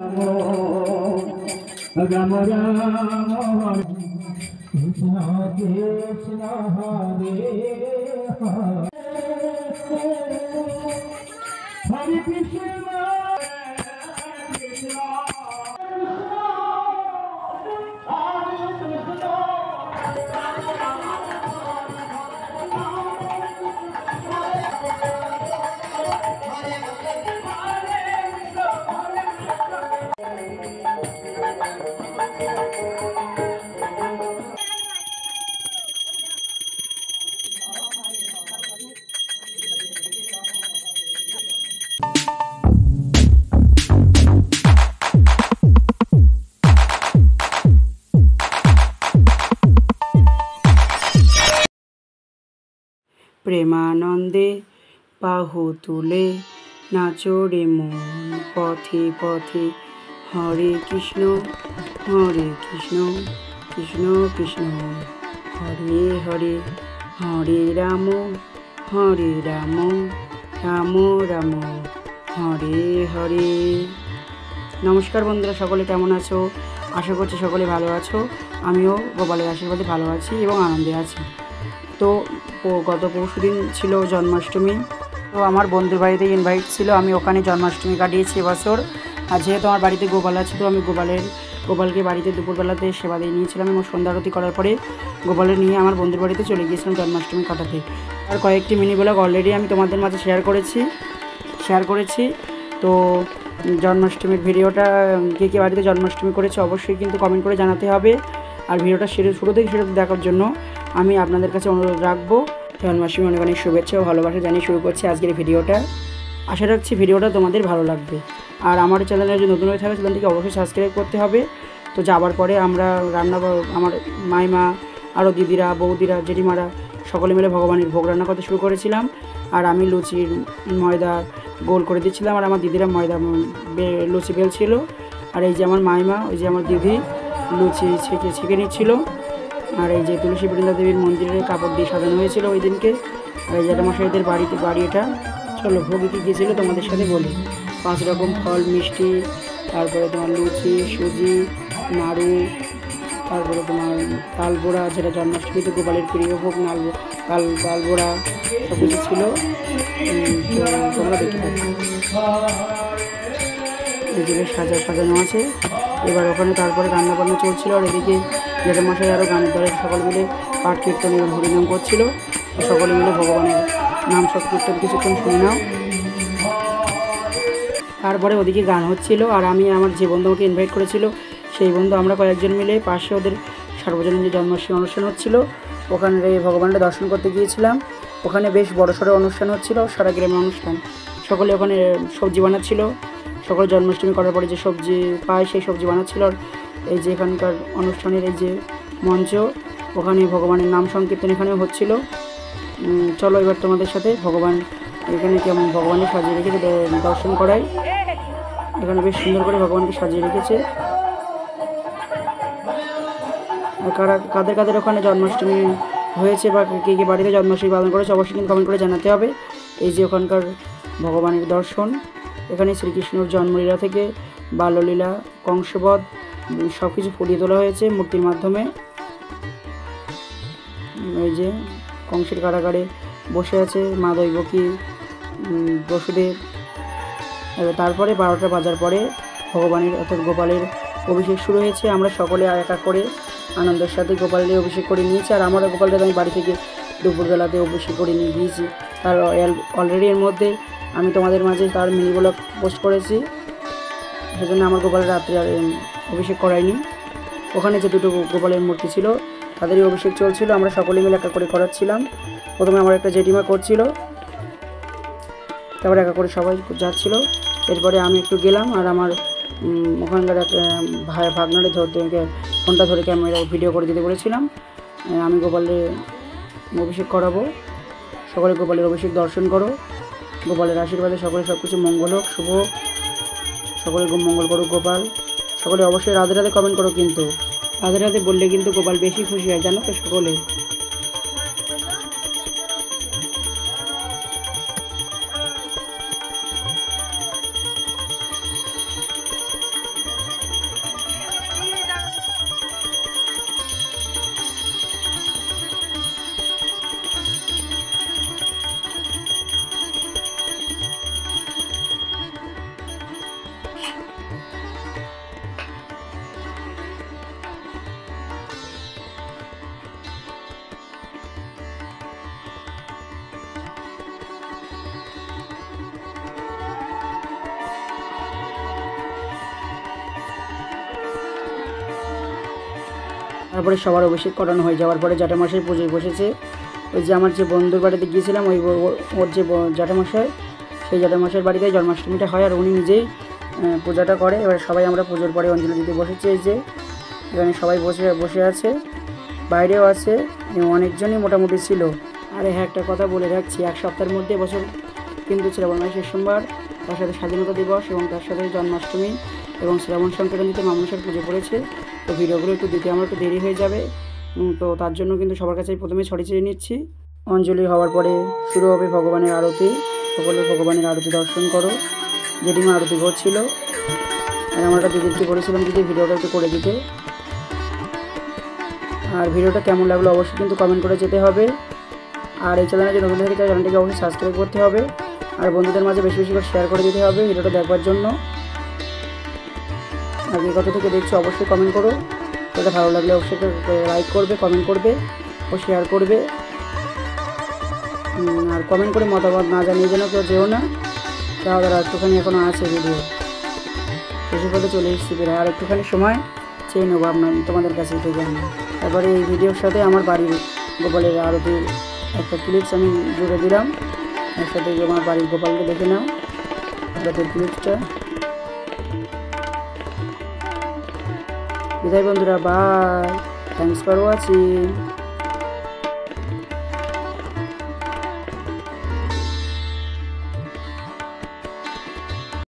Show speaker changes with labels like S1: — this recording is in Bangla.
S1: রাম রাম কৃষ্ণ কৃষ্ণ হরে হরে কৃষ্ণ
S2: প্রেমানন্দে বাহু তুলে নাচো রে মন পথে পথে হরে কৃষ্ণ কৃষ্ণ কৃষ্ণ হরে হরে হরে রাম রাম রাম হরে হরে। নমস্কার বন্ধুরা, সকলে কেমন আছো? আশা করছি সকলে ভালো আছো। আমিও গোপালের আশীর্বাদে ভালো আছি এবং আনন্দে আছি। তো গত পরশু দিন ছিল জন্মাষ্টমী। তো আমার বন্ধুর বাড়িতে ইনভাইট ছিল, আমি ওখানে জন্মাষ্টমী কাটিয়েছি এবছর। আর যেহেতু আমার বাড়িতে গোপাল আছে, তো আমি গোপালকে বাড়িতে দুপুরবেলাতে সেবা দিয়ে নিয়েছিলাম এবং সন্ধ্যা আরতি করার পরে গোপালের নিয়ে আমার বন্ধুর বাড়িতে চলে গিয়েছিলাম জন্মাষ্টমী কাটাতে। আর কয়েকটি মিনি ব্লগ অলরেডি আমি তোমাদের মাঝে শেয়ার করেছি। তো জন্মাষ্টমীর ভিডিওটা কে বাড়িতে জন্মাষ্টমী করেছে অবশ্যই কিন্তু কমেন্ট করে জানাতে হবে। আর ভিডিওটা শুরু থেকে দেখার জন্য আমি আপনাদের কাছে অনুরোধ রাখবো। জন্মাষ্টমী অনেক অনেক শুভেচ্ছা ও ভালোবাসা জানিয়ে শুরু করছি আজকের ভিডিওটা। আশা রাখছি ভিডিওটা তোমাদের ভালো লাগবে। আর আমার চ্যানেলে যদি নতুন হয়ে থাকে চ্যানেলটিকে অবশ্যই সাবস্ক্রাইব করতে হবে। তো যাবার পরে আমরা আমার মাইমা আরও দিদিরা, বৌদিরা, জেঠিমারা সকলে মিলে ভগবানের ভোগ রান্না করতে শুরু করেছিলাম। আর আমি লুচির ময়দা গোল করে দিচ্ছিলাম, আর আমার দিদিরা লুচি বেলছিল। আর এই যে আমার মাইমা, ওই যে আমার দিদি লুচি ছেঁকে নিচ্ছিল। আর এই যে তুলসী বৃন্দা দেবীর মন্দিরের কাপড় দিয়ে সাজানো হয়েছিল ওই দিনকে। আর এই জ্যাঠামশাইদের বাড়ি এটা। চলো ভোগে কী গিয়েছিলো তোমাদের সাথে বলি। 5 রকম ফল, মিষ্টি, তারপরে তোমার লুচি, সুজি, নাড়ু, তারপরে তোমার তালবোড়া, যেটা জন্মাষ্টমীতে গোপালের প্রিয় ভোগ, তালবোড়া সব কিছু ছিল। তোমরা দেখতে পাচ্ছ এই যে সাজানো আছে। এবার ওখানে তারপরে রান্নাবান্না চলছিল। আর এদিকে জ্যাঠামশাই আরও গানের দলে সকলে মিলে পাঠ কীর্তন এবং হরিনাম করছিল। সকলে মিলে ভগবানের নাম সংকীর্তন কিছুক্ষণ শুনে নাও। তারপরে ওদিকে গান হচ্ছিল। আর আমি আমার যে বন্ধু আমাকে ইনভাইট করেছিল সেই বন্ধু, আমরা কয়েকজন মিলে পাশে ওদের সার্বজনীন যে জন্মাষ্টমী অনুষ্ঠান হচ্ছিল ওখানে ভগবানটা দর্শন করতে গিয়েছিলাম। ওখানে বেশ বড়সড় অনুষ্ঠান হচ্ছিল, সারা গ্রামের অনুষ্ঠান। সকলে ওখানে সবজি বানাচ্ছিল। সকলে জন্মাষ্টমী করার পরে যে সবজি পায় সেই সবজি বানাচ্ছিল। আর এই যে এখানকার অনুষ্ঠানের এই যে মঞ্চ, ওখানে ভগবানের নাম সংকীর্তন এখানেও হচ্ছিল। চলো এবার তোমাদের সাথে ভগবান এখানে কেমন ভগবানকে সাজিয়ে রেখেছে দর্শন করাই। এখানে বেশ সুন্দর করে ভগবানকে সাজিয়ে রেখেছে। আর কাদের ওখানে জন্মাষ্টমী হয়েছে বা কে বাড়িতে জন্মাষ্টমী পালন করেছে অবশ্যই কিন্তু কমেন্ট করে জানাতে হবে। এই যে ওখানকার ভগবানের দর্শন, এখানে শ্রীকৃষ্ণর জন্মলীলা থেকে বাল্যলীলা, কংসবধ সব কিছু ফুটিয়ে তোলা হয়েছে মূর্তির মাধ্যমে। এই যে কংসের কারাগারে বসে আছে মা দৈবকী, বসুদেব। তারপরে 12টা বাজার পরে ভগবানের অর্থাৎ গোপালের অভিষেক শুরু হয়েছে। আমরা সকলে এক এক করে আনন্দের সাথে গোপালের অভিষেক করে নিয়েছি। আর আমারও গোপালটা আমি বাড়ি থেকে দুপুরবেলাতে অভিষেক করে নিয়ে গিয়েছি। তার অলরেডি এর মধ্যে আমি তোমাদের মাঝে তার মিনি ব্লগ পোস্ট করেছি। সেজন্য আমার গোপালের রাত্রে আর অভিষেক করাইনি। ওখানে যে দুটো গোপালের মূর্তি ছিল তাদেরই অভিষেক চলছিল। আমরা সকলে মিলে একা করে করাচ্ছিলাম। প্রথমে আমার একটা জেঠিমা করছিল, তারপরে একা করে সবাই যাচ্ছিল। এরপরে আমি একটু গেলাম। আর আমার ওখানকার এক ভাগনারে ফোনটা ধরে ক্যামেরা ভিডিও করে দিতে বলেছিলাম। আমি গোপালের অভিষেক করাবো। সকলে গোপালের অভিষেক দর্শন করো। গোপালের আশীর্বাদে সকলে সব কিছু মঙ্গল হোক, শুভ হোক। সকলে মঙ্গল করুক গোপাল। সকলে অবশ্যই রাধে রাধে কমেন্ট করো, কিন্তু রাধে রাধে বললে কিন্তু গোপাল বেশি খুশি হয়, জানো তো সকলে। তারপরে সবার অভিষেক করানো হয়ে যাওয়ার পরে জ্যাঠামশাই পুজোয় বসেছে। ওই যে আমার যে বন্ধুর বাড়িতে গিয়েছিলাম, ওর যে জ্যাঠামশাই, সেই জ্যাঠামশাইয়ের বাড়িতে জন্মাষ্টমীটা হয় আর উনি নিজেই পূজাটা করে। এবার সবাই আমরা পুজোর পরে অঞ্জলি দিতে বসেছি। এই যে এখানে সবাই বসে আছে, বাইরেও আছে, অনেকজনই মোটামুটি ছিল। আর হ্যাঁ, একটা কথা বলে রাখছি, এক সপ্তাহের মধ্যে এবছর কিন্তু শ্রাবণ মাসের সোমবার, তার সাথে স্বাধীনতা দিবস এবং তার সাথে জন্মাষ্টমী এবং শ্রাবণ সংক্রান্তিতে মা মনসার পুজো পড়েছে। তো ভিডিওগুলো একটু দিতে আমার একটু দেরি হয়ে যাবে, তো তার জন্য কিন্তু সবার কাছে প্রথমে ছড়িয়ে নিচ্ছি। অঞ্জলি হওয়ার পরে শুরু হবে ভগবানের আরতি। সকলে ভগবানের আরতি দর্শন করো। জেঠিমা আরতি করছিল আর আমার একটা দিদিকে বলেছিলাম দিদি ভিডিওটা একটু করে দিতে। আর ভিডিওটা কেমন লাগলো অবশ্যই কিন্তু কমেন্ট করে যেতে হবে। আর এই চ্যানেলে যে নতুন থেকে চ্যানেলটিকে অবশ্যই সাবস্ক্রাইব করতে হবে আর বন্ধুদের মাঝে বেশি বেশি করে শেয়ার করে দিতে হবে ভিডিওটা দেখবার জন্য। আর যে কত থেকে দেখছো অবশ্যই কমেন্ট করো। এটা ভালো লাগলে অবশ্যই লাইক করবে, কমেন্ট করবে ও শেয়ার করবে। আর কমেন্ট করে মতামত না জানিয়ে যেন কেউ যেও না। তাহলে একটুখানি এখনও আছে ভিডিও, বেশি করে চলে এসেছি প্রায়, আর একটুখানি সময় চেয়ে নেবো আপনার তোমাদের কাছে থেকে আমি। তারপরে এই ভিডিওর সাথে আমার বাড়ির গোপালের আরতির একটা ক্লিপস আমি জুড়ে দিলাম। এর সাথে আমার বাড়ির গোপালকে দেখে নাও আরতির ক্লিপসটা। বিদায় বন্ধুরা, বাই, থ্যাংকস ফর ওয়াচিং।